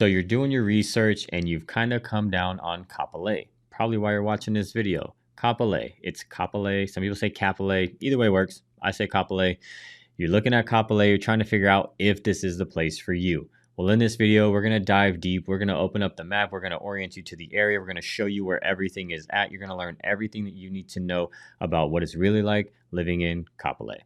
So you're doing your research and you've kind of come down on Kapolei. Probably why you're watching this video. Kapolei. It's Kapolei. Some people say Kapolei. Either way works. I say Kapolei. You're looking at Kapolei. You're trying to figure out if this is the place for you. Well, in this video, we're going to dive deep. We're going to open up the map. We're going to orient you to the area. We're going to show you where everything is at. You're going to learn everything that you need to know about what it's really like living in Kapolei.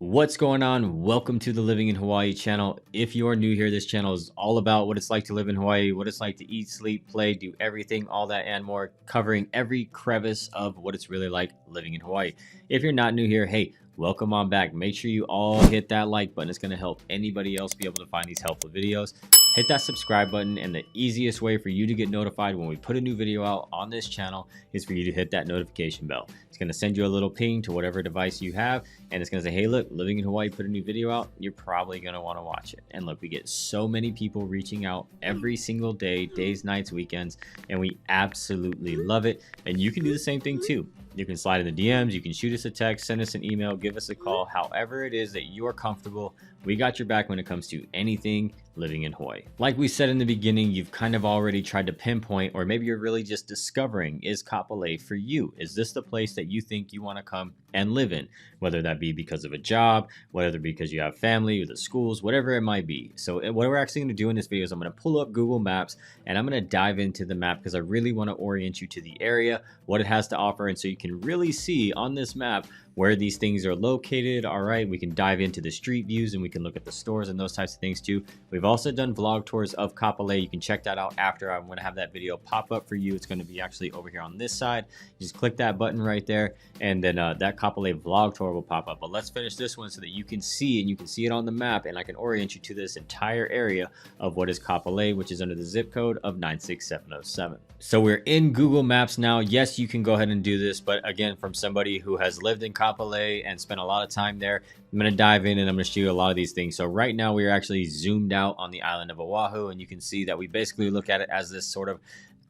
What's going on? Welcome to the Living in Hawaii channel. If you are new here, this channel is all about what it's like to live in Hawaii, what it's like to eat, sleep, play, do everything, all that and more, covering every crevice of what it's really like living in Hawaii. If you're not new here, hey, welcome on back. Make sure you all hit that like button. It's going to help anybody else be able to find these helpful videos. Hit that subscribe button, and the easiest way for you to get notified when we put a new video out on this channel is for you to hit that notification bell. It's going to send you a little ping to whatever device you have, and it's going to say, hey, look, Living in Hawaii put a new video out. You're probably going to want to watch it. And look, we get so many people reaching out every single day, days, nights, weekends, and we absolutely love it. And you can do the same thing too. You can slide in the DMs, you can shoot us a text, send us an email, give us a call, however it is that you are comfortable. We got your back when it comes to anything living in Hawaii. Like we said in the beginning, you've kind of already tried to pinpoint, or maybe you're really just discovering, is Kapolei for you? Is this the place that you think you want to come and live in? Whether that be because of a job, whether because you have family or the schools, whatever it might be. So what we're actually going to do in this video is I'm going to pull up Google Maps and I'm going to dive into the map because I really want to orient you to the area, what it has to offer, and so you can really see on this map where these things are located. All right, we can dive into the street views and we can look at the stores and those types of things too. We've also done vlog tours of Kapolei. You can check that out after. I'm going to have that video pop up for you. It's going to be actually over here on this side. You just click that button right there, and then that Kapolei vlog tour will pop up. But let's finish this one so that you can see, and you can see it on the map, and I can orient you to this entire area of what is Kapolei, which is under the zip code of 96707. So we're in Google Maps now. Yes, you can go ahead and do this, but again, from somebody who has lived in Kapolei and spent a lot of time there, I'm going to dive in and I'm going to show you a lot of these things. So right now we are actually zoomed out on the island of Oahu, and you can see that we basically look at it as this sort of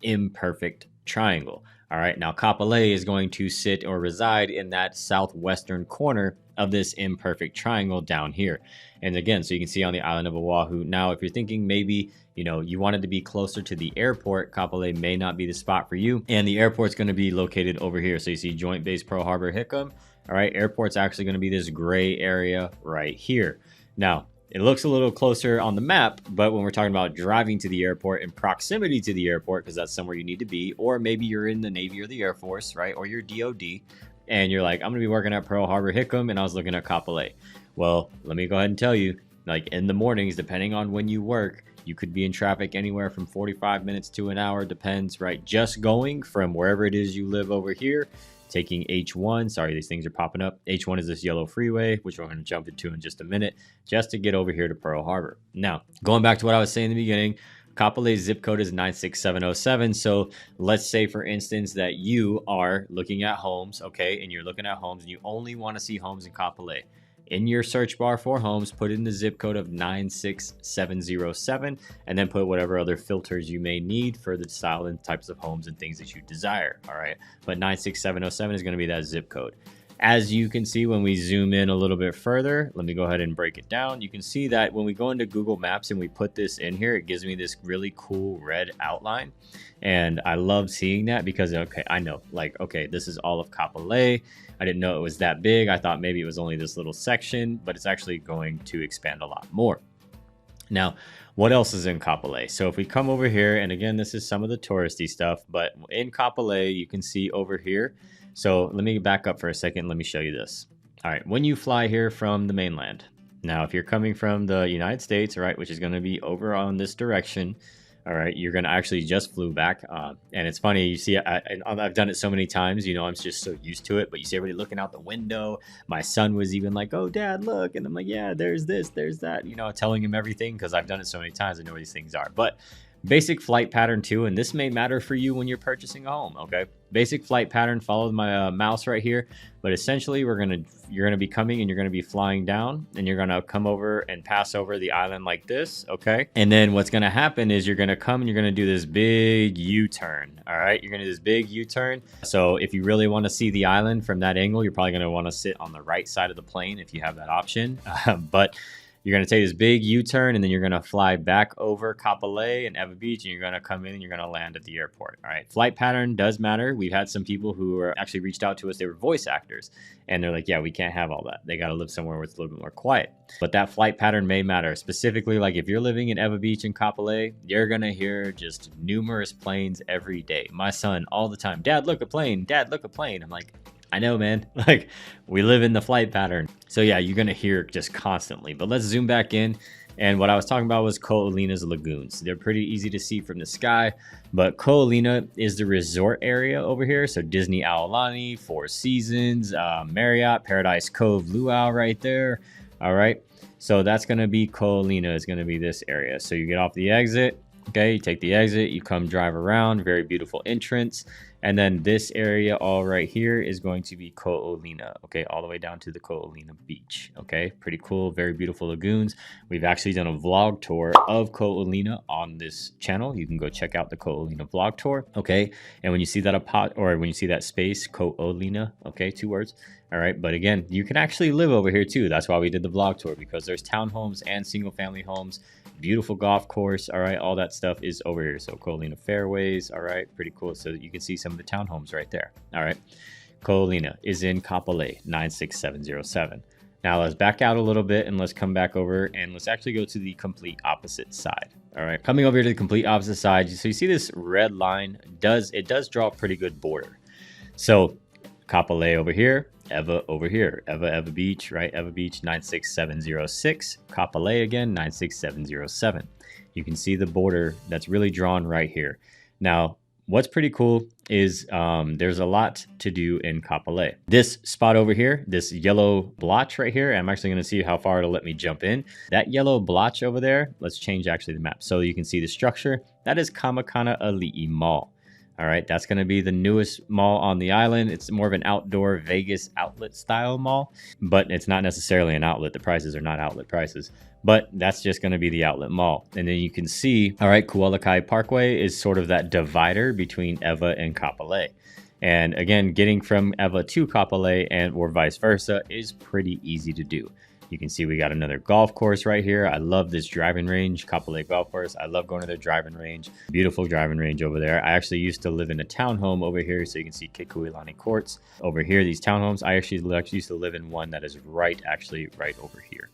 imperfect triangle. All right, now Kapolei is going to sit or reside in that southwestern corner of this imperfect triangle down here. And again, so you can see on the island of Oahu. Now, if you're thinking maybe, you know, you wanted to be closer to the airport, Kapolei may not be the spot for you. And the airport's going to be located over here. So you see Joint Base Pearl Harbor Hickam. All right, airport's actually going to be this gray area right here. Now, it looks a little closer on the map, but when we're talking about driving to the airport and proximity to the airport, because that's somewhere you need to be, or maybe you're in the Navy or the Air Force, right? Or you're DOD, and you're like, I'm going to be working at Pearl Harbor Hickam, and I was looking at Kapolei. Well, let me go ahead and tell you, like in the mornings, depending on when you work, you could be in traffic anywhere from 45 minutes to an hour, depends, right? Just going from wherever it is you live over here, taking H1, sorry, these things are popping up. H1 is this yellow freeway, which we're going to jump into in just a minute, just to get over here to Pearl Harbor. Now, going back to what I was saying in the beginning, Kapolei's zip code is 96707. So let's say, for instance, that you are looking at homes, okay, and you're looking at homes and you only want to see homes in Kapolei. In your search bar for homes, put in the zip code of 96707 and then put whatever other filters you may need for the style and types of homes and things that you desire. All right, but 96707 is going to be that zip code. As you can see, when we zoom in a little bit further, let me go ahead and break it down. You can see that when we go into Google Maps and we put this in here, it gives me this really cool red outline. And I love seeing that because, okay, I know, like, okay, this is all of Kapolei. I didn't know it was that big. I thought maybe it was only this little section, but it's actually going to expand a lot more. Now, what else is in Kapolei? So if we come over here, and again, this is some of the touristy stuff, but in Kapolei, you can see over here. So let me back up for a second. Let me show you this. All right, when you fly here from the mainland, now if you're coming from the United States, right, which is going to be over on this direction, all right, you're going to actually just flew back. And it's funny, you see, I've done it so many times, you know, I'm just so used to it. But you see everybody looking out the window. My son was even like, oh, Dad, look. And I'm like, yeah, there's this, there's that, you know, telling him everything because I've done it so many times. I know where these things are. But basic flight pattern too, and this may matter for you when you're purchasing a home. Okay, basic flight pattern. Follow my mouse right here, but essentially you're gonna be coming and you're gonna be flying down, and you're gonna come over and pass over the island like this. Okay, and then what's gonna happen is you're gonna come and you're gonna do this big U-turn. All right, you're gonna do this big U-turn. So if you really want to see the island from that angle, you're probably gonna want to sit on the right side of the plane if you have that option. But you're going to take this big U-turn, and then you're going to fly back over Kapolei and Ewa Beach, and you're going to come in and you're going to land at the airport. All right. Flight pattern does matter. We've had some people who are actually reached out to us. They were voice actors, and they're like, yeah, we can't have all that. They got to live somewhere where it's a little bit more quiet. But that flight pattern may matter. Specifically, like if you're living in Ewa Beach and Kapolei, you're going to hear just numerous planes every day. My son all the time, Dad, look, a plane. Dad, look, a plane. I'm like, I know, man. Like, we live in the flight pattern. So yeah, you're gonna hear it just constantly. But let's zoom back in. And what I was talking about was Ko'olina's lagoons. They're pretty easy to see from the sky, but Ko'olina is the resort area over here. So Disney Aulani, Four Seasons, Marriott, Paradise Cove, Luau right there. All right. So that's gonna be Ko'olina, is gonna be this area. So you get off the exit. Okay, you take the exit, you come drive around, very beautiful entrance. And then this area all right here is going to be Ko'olina, okay, all the way down to the Ko'olina beach, okay? Pretty cool, very beautiful lagoons. We've actually done a vlog tour of Ko'olina on this channel. You can go check out the Ko'olina vlog tour, okay? And when you see that when you see that space, Ko'olina, okay, 2 words. All right, but again, you can actually live over here too. That's why we did the vlog tour, because there's townhomes and single family homes, beautiful golf course. All right, all that stuff is over here. So Ko'olina fairways, all right, pretty cool. So that you can see some of the townhomes right there. All right, Ko'olina is in Kapolei 96707. Now let's back out a little bit and let's come back over and let's actually go to the complete opposite side. All right, coming over here to the complete opposite side. So you see this red line does draw a pretty good border. So Kapolei over here, Ewa over here, Ewa Beach, right? Ewa Beach 96706, Kapolei again 96707. You can see the border that's really drawn right here. Now, what's pretty cool is there's a lot to do in Kapolei. This spot over here, this yellow blotch right here, I'm actually going to see how far it'll let me jump in. That yellow blotch over there, let's change actually the map so you can see the structure. That is Kamakana Ali'i Mall. All right, that's going to be the newest mall on the island. It's more of an outdoor Vegas outlet style mall, but it's not necessarily an outlet. The prices are not outlet prices, but that's just going to be the outlet mall. And then you can see, all right, Kualakai Parkway is sort of that divider between Ewa and Kapolei. And again, getting from Ewa to Kapolei or vice versa is pretty easy to do. You can see we got another golf course right here. I love this driving range, Kapolei Golf Course. I love going to their driving range. Beautiful driving range over there. I actually used to live in a townhome over here, so you can see Kekuilani Courts over here, these townhomes. I actually used to live in one that is right over here.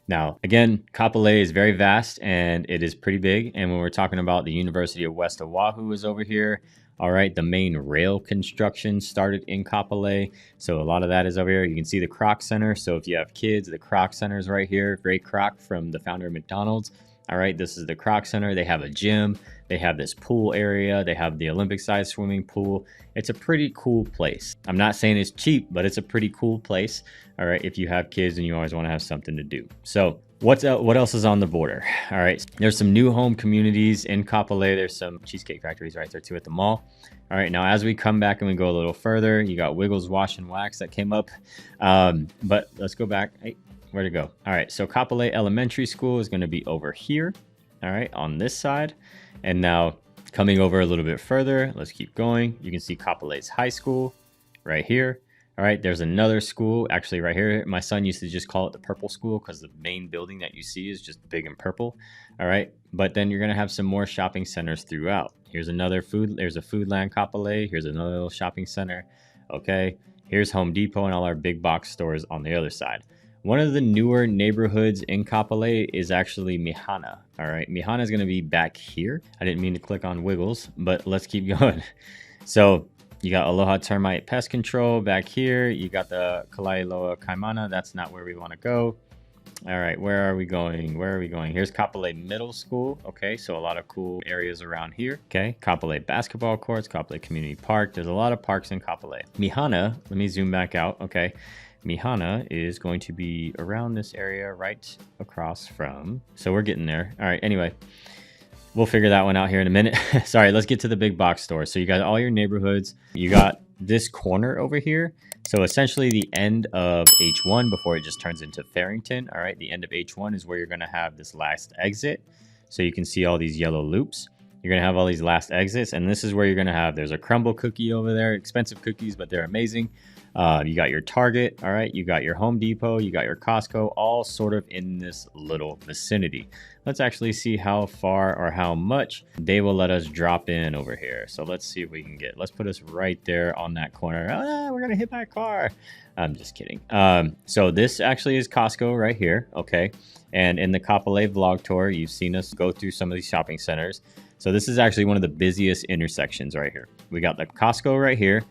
Now, again, Kapolei is very vast and it is pretty big. And when we're talking about the University of West Oahu is over here. All right, the main rail construction started in Kapolei. So a lot of that is over here. You can see the Kroc Center. So if you have kids, the Kroc Center is right here. Ray Kroc, from the founder of McDonald's. All right, this is the Kroc Center. They have a gym. They have this pool area. They have the Olympic-sized swimming pool. It's a pretty cool place. I'm not saying it's cheap, but it's a pretty cool place. All right, if you have kids and you always want to have something to do. So what else is on the border? All right, there's some new home communities in Kapolei. There's some cheesecake factories right there too at the mall. All right, now as we come back and we go a little further, you got Wiggles Wash and Wax that came up. But let's go back. Hey, where'd it go? All right, so Kapolei Elementary School is going to be over here. All right, on this side. And now coming over a little bit further, let's keep going. You can see Kapolei's High School right here. All right, there's another school actually right here. My son used to just call it the Purple School because the main building that you see is just big and purple. All right, but then you're going to have some more shopping centers throughout. Here's another there's a Foodland Kapolei. Here's another little shopping center. Okay, here's Home Depot and all our big box stores on the other side. One of the newer neighborhoods in Kapolei is actually Mihana. All right, Mihana is going to be back here. I didn't mean to click on Wiggles, but let's keep going. So you got Aloha Termite Pest Control back here. You got the Kalailoa Kaimana. That's not where we want to go. All right, where are we going? Where are we going? Here's Kapolei Middle School. Okay, so a lot of cool areas around here. Okay, Kapolei Basketball Courts, Kapolei Community Park. There's a lot of parks in Kapolei. Mihana, let me zoom back out. Okay. Mihana is going to be around this area right across from, so we're getting there. All right, anyway, we'll figure that one out here in a minute. Sorry, let's get to the big box store. So you got all your neighborhoods. You got this corner over here. So essentially the end of H1 before it just turns into Farrington. All right, the end of H1 is where you're going to have this last exit. So you can see all these yellow loops. You're going to have all these last exits. And this is where you're going to have, there's a crumble cookie over there. Expensive cookies, but they're amazing. You got your Target, all right, you got your Home Depot, you got your Costco, all sort of in this little vicinity. Let's actually see how far or how much they will let us drop in over here. So let's see if we can let's put us right there on that corner. We're gonna hit my car. I'm just kidding. So this actually is Costco right here, okay? And in the Kapolei vlog tour, you've seen us go through some of these shopping centers. So this is actually one of the busiest intersections right here. We got the Costco right here.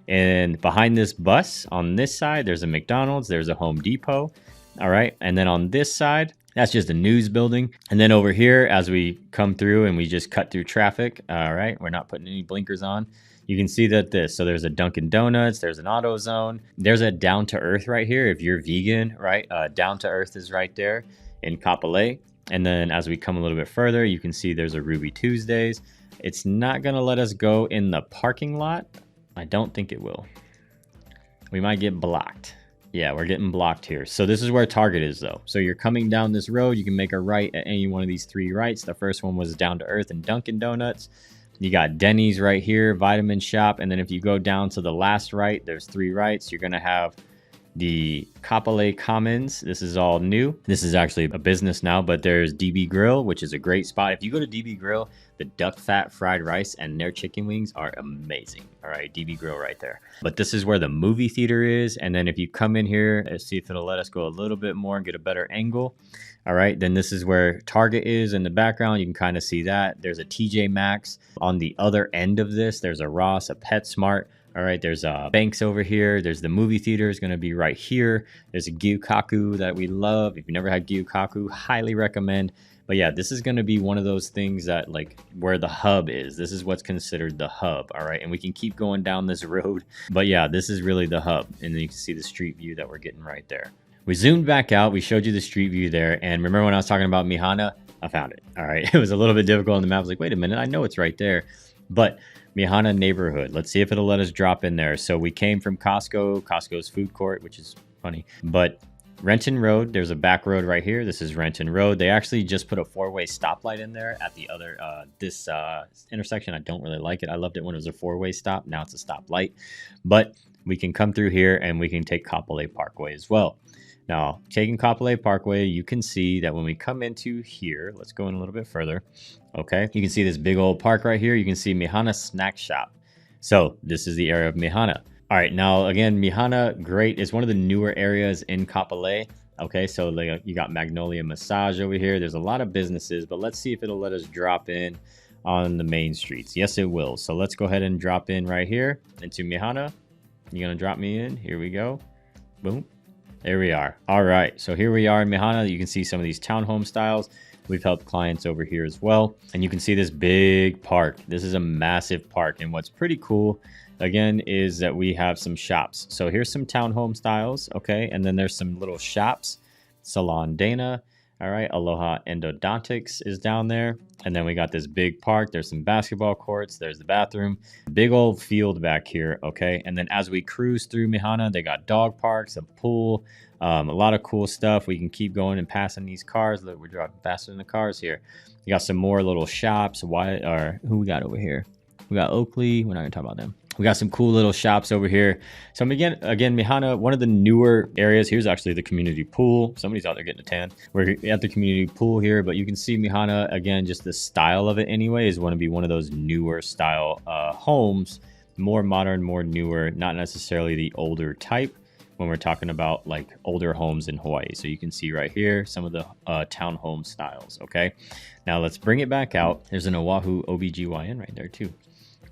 And behind this bus on this side, there's a McDonald's, there's a Home Depot. All right. And then on this side, that's just a news building. And then over here, as we come through and we just cut through traffic, all right, we're not putting any blinkers on. You can see that so there's a Dunkin' Donuts, there's an AutoZone, there's a Down to Earth right here. If you're vegan, right, Down to Earth is right there in Kapolei. And then as we come a little bit further, you can see there's a Ruby Tuesdays. It's not going to let us go in the parking lot. I don't think it will. We might get blocked. Yeah, we're getting blocked here. So this is where Target is though. So you're coming down this road, you can make a right at any one of these three rights. The first one was Down to Earth and Dunkin' Donuts. You got Denny's right here, Vitamin Shop. And then if you go down to the last right, there's three rights. You're gonna have the Kapolei Commons. This is all new. This is actually a business now, but there's DB Grill, which is a great spot. If you go to DB Grill, the duck fat fried rice and their chicken wings are amazing. All right, DB Grill right there. But this is where the movie theater is. And then if you come in here, let's see if it'll let us go a little bit more and get a better angle. All right, then this is where Target is in the background. You can kind of see that. There's a TJ Maxx. On the other end of this, there's a Ross, a PetSmart. All right, there's Banks over here. There's the movie theater is going to be right here. There's a Gyukaku that we love. If you never had Gyukaku, highly recommend. But yeah, this is going to be one of those things that like where the hub is. This is what's considered the hub. All right, and we can keep going down this road. But yeah, this is really the hub. And then you can see the street view that we're getting right there. We zoomed back out. We showed you the street view there. And remember when I was talking about Mihana? I found it. All right, it was a little bit difficult on the map. I was like, wait a minute, I know it's right there. But Mihana neighborhood. Let's see if it'll let us drop in there. So we came from Costco's food court, which is funny. But Renton Road, there's a back road right here. This is Renton Road. They actually just put a four-way stoplight in there at the other, this intersection. I don't really like it. I loved it when it was a four-way stop. Now it's a stoplight. But we can come through here and we can take Kapolei Parkway as well. Now, taking Kapolei Parkway, you can see that when we come into here, let's go in a little bit further. Okay, you can see this big old park right here. You can see Mihana Snack Shop. So this is the area of Mihana. All right, now again, Mihana, great. It's one of the newer areas in Kapolei. Okay, so like you got Magnolia Massage over here. There's a lot of businesses, but let's see if it'll let us drop in on the main streets. Yes, it will. So let's go ahead and drop in right here into Mihana. You're gonna drop me in. Here we go. Boom. There we are. All right, so here we are in Mihana. You can see some of these townhome styles. We've helped clients over here as well. And you can see this big park. This is a massive park. And what's pretty cool, again, is that we have some shops. So here's some townhome styles, okay? And then there's some little shops. Salon Dana, all right? Aloha Endodontics is down there. And then we got this big park. There's some basketball courts. There's the bathroom. Big old field back here, okay? And then as we cruise through Mihana, they got dog parks, a pool, a lot of cool stuff. We can keep going and passing these cars. Look, we're driving faster than the cars here. You got some more little shops. Who we got over here? We got Oakley. We're not gonna talk about them. We got some cool little shops over here. So again, Mihana, one of the newer areas. Here's actually the community pool. Somebody's out there getting a tan. We're at the community pool here, but you can see Mihana, again, just the style of it anyway, is want to be one of those newer style homes, more modern, more newer, not necessarily the older type when we're talking about like older homes in Hawaii. So you can see right here, some of the townhome styles, okay? Now let's bring it back out. There's an Oahu OBGYN right there too.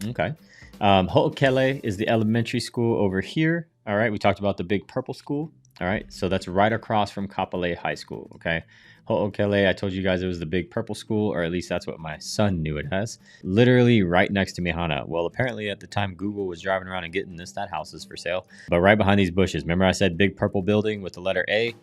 Okay. Ho'okele is the elementary school over here. All right. We talked about the big purple school. All right. So that's right across from Kapolei High School. Okay. Ho'okele, I told you guys it was the big purple school, or at least that's what my son knew it as. Literally right next to Mihana. Well, apparently at the time Google was driving around and getting that house is for sale. But right behind these bushes, remember I said big purple building with the letter A?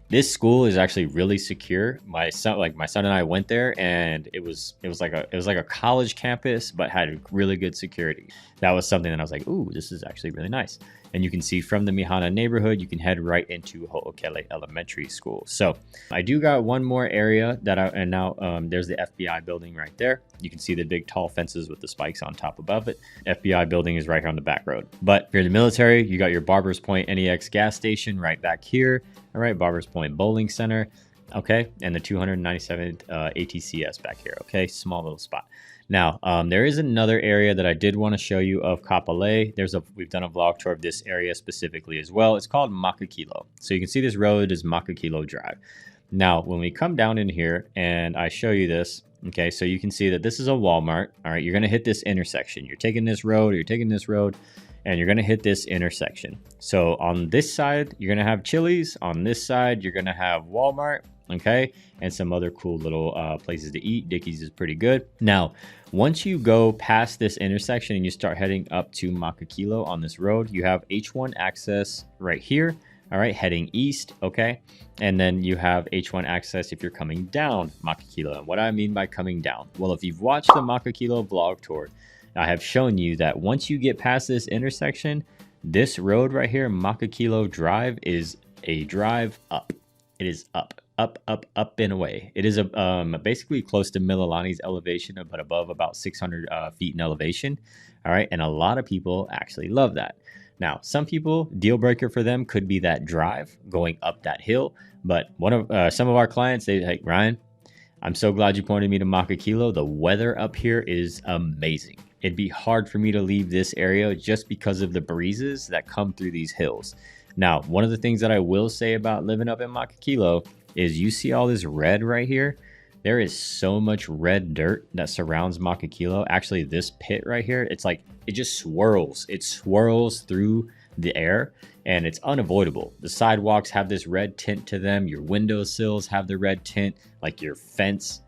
This school is actually really secure. My son and I went there, and it was like a college campus, but had really good security. That was something that I was like, ooh, this is actually really nice. And you can see from the Mihana neighborhood, you can head right into Ho'okele Elementary School. So I do got one more area and now there's the FBI building right there. You can see the big tall fences with the spikes on top above it. FBI building is right here on the back road. But if you're in the military, you got your Barbers Point NEX gas station right back here. All right, Barbers Point Bowling Center. Okay, and the 297th ATCS back here. Okay, small little spot. Now, there is another area that I did want to show you of Kapolei. We've done a vlog tour of this area specifically as well. It's called Makakilo. So you can see this road is Makakilo Drive. Now, when we come down in here and I show you this, okay, so you can see that this is a Walmart. All right, you're going to hit this intersection. You're taking this road, and you're going to hit this intersection. So on this side, you're going to have Chili's. On this side, you're going to have Walmart. Okay, and some other cool little places to eat. Dickie's is pretty good. Now, once you go past this intersection and you start heading up to Makakilo on this road, you have H1 access right here. All right, heading east. Okay, and then you have H1 access if you're coming down Makakilo. And what I mean by coming down, well, if you've watched the Makakilo vlog tour, I have shown you that once you get past this intersection, this road right here, Makakilo Drive, is a drive up. It is up and away. It is basically close to Mililani's elevation, but above about 600 feet in elevation. All right, and a lot of people actually love that. Now, some people, deal breaker for them could be that drive going up that hill. But some of our clients, they like, Ryan, I'm so glad you pointed me to Makakilo. The weather up here is amazing. It'd be hard for me to leave this area just because of the breezes that come through these hills. Now, one of the things that I will say about living up in Makakilo is you see all this red right here. There is so much red dirt that surrounds Makakilo. Actually, this pit right here, it's like it just swirls. It swirls through the air, and it's unavoidable. The sidewalks have this red tint to them. Your windowsills have the red tint. Like your fence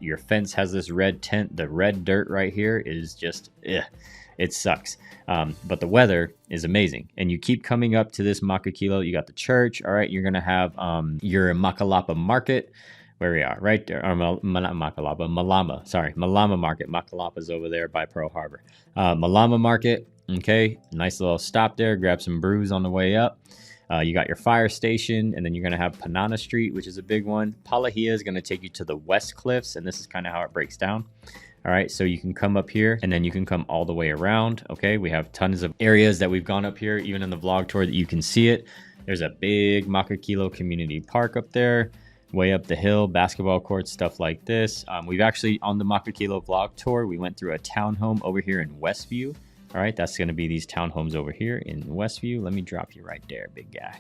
has this red tint. The red dirt right here is just, it sucks. But the weather is amazing. And you keep coming up to this Makakilo. You got the church. All right, you're going to have your Makalapa Market, where we are, right there. Or not Makalapa, Malama. Sorry, Malama Market. Makalapa's over there by Pearl Harbor. Malama Market. Okay, nice little stop there. Grab some brews on the way up. You got your fire station, and then you're going to have Panana Street, which is a big one. Palahia is going to take you to the West Cliffs, and this is kind of how it breaks down. All right, so you can come up here, and then you can come all the way around. Okay, we have tons of areas that we've gone up here, even in the vlog tour, that you can see it. There's a big Makakilo Community Park up there, way up the hill, basketball courts, stuff like this. We've actually, on the Makakilo vlog tour, we went through a townhome over here in Westview. All right, that's going to be these townhomes over here in Westview. Let me drop you right there, big guy.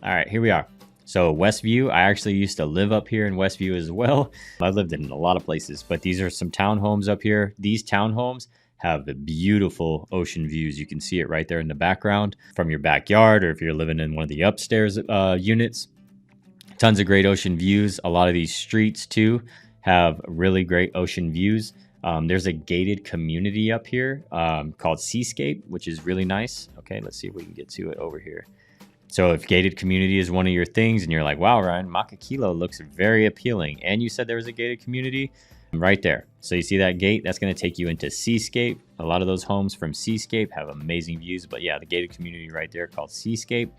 All right, here we are. So Westview, I actually used to live up here in Westview as well. I lived in a lot of places, but these are some townhomes up here. These townhomes have beautiful ocean views. You can see it right there in the background from your backyard, or if you're living in one of the upstairs units. Tons of great ocean views. A lot of these streets too have really great ocean views. There's a gated community up here called Seascape, which is really nice. Okay, let's see if we can get to it over here. So if gated community is one of your things and you're like, wow, Ryan, Makakilo looks very appealing, and you said there was a gated community right there. So you see that gate? That's going to take you into Seascape. A lot of those homes from Seascape have amazing views, but yeah, the gated community right there called Seascape.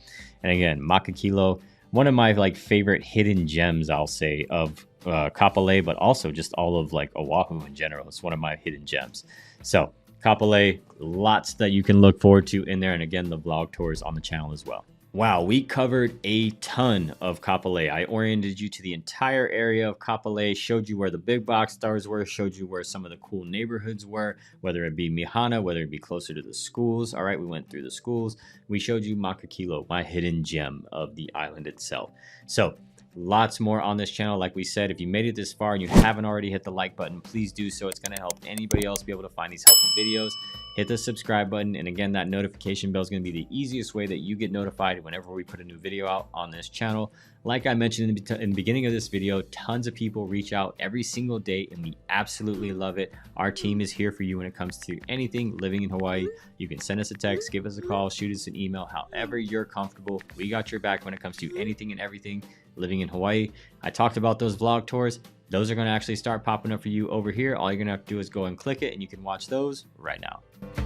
And again, Makakilo, one of my favorite hidden gems, I'll say, of Kapolei, but also just all of Oahu in general. It's one of my hidden gems. So Kapolei, lots that you can look forward to in there. And again, the vlog tour is on the channel as well. Wow, we covered a ton of Kapolei. I oriented you to the entire area of Kapolei, showed you where the big box stores were, showed you where some of the cool neighborhoods were, whether it be Mihana, whether it be closer to the schools. All right, we went through the schools. We showed you Makakilo, my hidden gem of the island itself. So lots more on this channel. Like we said, if you made it this far and you haven't already hit the like button, please do so. It's going to help anybody else be able to find these helpful videos. hit the subscribe button. And again, that notification bell is going to be the easiest way that you get notified whenever we put a new video out on this channel. Like I mentioned in the beginning of this video, tons of people reach out every single day and we absolutely love it. Our team is here for you when it comes to anything living in Hawaii. You can send us a text, give us a call, shoot us an email, however you're comfortable. We got your back when it comes to anything and everything living in Hawaii. I talked about those vlog tours. Those are going to actually start popping up for you over here. All you're going to have to do is go and click it and you can watch those right now.